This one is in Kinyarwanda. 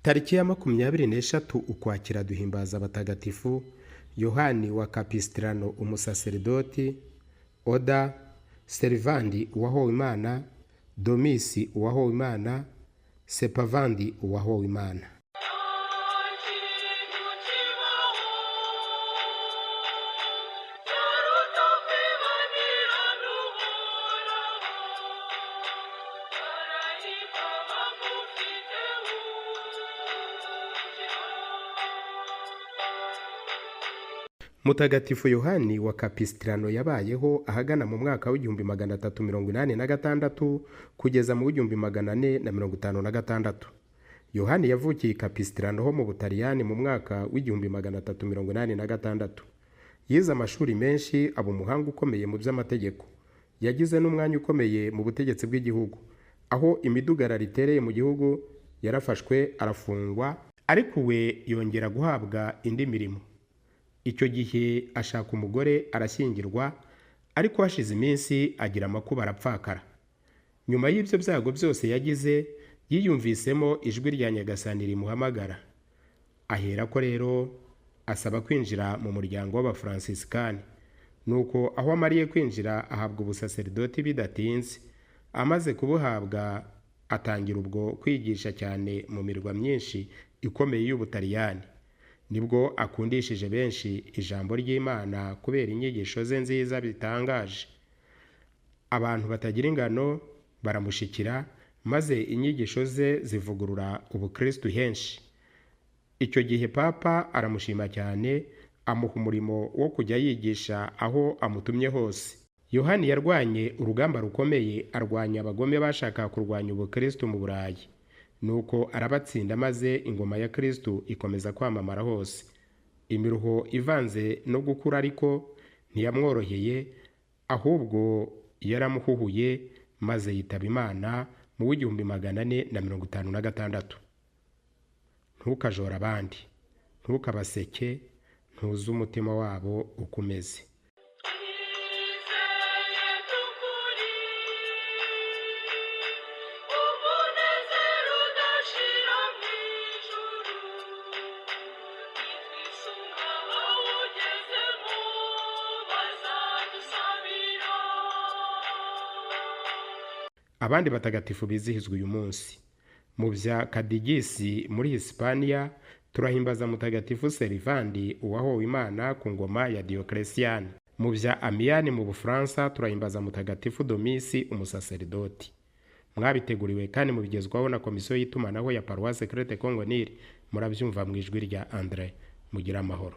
Tariki ya 23 Ukwakira duhimbaza abatagatifu Yohani wa Capistrano umusaserdoti, Oda Servandi uwahowe Imana, Domisi uwahowe Imana, Sepavandi uwahowe Imana. Mutagatifu Yohani wa Capistrano yabayeho ahagana mu mwaka w'igihumbi 386 kugeza mu w'igihumbi 456. Yohani yavukiye Capistrano ho mu Butaliyani mu mwaka w'igihumbi 386. Yize amashuri menshi, aba umuhanga ukomeye mu by'amategeko. Yagize n'umwanya ukomeye mu butegetsi bw'igihugu, aho imidugararo itereye mu gihugu yarafashwe arafungwa, ariko we yongera guhabwa indi mirimo. Icyo gihe ashaka umugore arashyingirwa, ariko hashize iminsi agira amakuba arapfakara. Nyuma y'ibyo byago byose yagize, yiyumvisemo ijwi rya Nyagasani rimuhamagara. Ahera ko rero asaba kwinjira mu muryango w'Abafransisikani. Nuko aho amariye kwinjira ahabwa ubusaserdoti bidatinze. Amaze kubuhabwa atangira ubwo kwigisha cyane mu mirwa myinshi ikomeye y'Ubutaliyani. Nibwo akundishije benshi ijambo ry'Imana kubera inyigisho ze nziza bitangaje. Abantu batagira ingano baramushikira, maze inyigisho ze zivugurura ubukristo henshi. Icyo gihe Papa aramushima cyane, amuha umurimo wo kujya yigisha aho amutumye hose. Yohani yarwanye urugamba rukomeye, arwanya abagome bashaka kurwanya ubukristo mu Burayi. Nuko arabatsinda, maze ingoma ya Kristo ikomeza kwamamara hose. Imiruho ivanze no gukura ariko ntiyamworoheye, ahubwo yaramuhuhuye, maze yitaba Imana mu w'igihumbi 456. Ntukajora abandi, ntukabaseke, ntuze umutima wabo uko umeze. Abandi batagatifu bizihizwa uyu munsi. Mu bya Kadigisi muri Hispania turahimbaza mutagatifu Servandi uwahowe Imana ku ngoma ya Diocletian. Mu bya Amiens mu Bufaransa turahimbaza mutagatifu Domisi umusaserdoti. Mwabiteguriwe kandi mubigezwaho na komisiyo y'itumanaho ya Paroisse Crete Congo Nil. Murabyumva mu ijwi rya Andre. Mugira amahoro.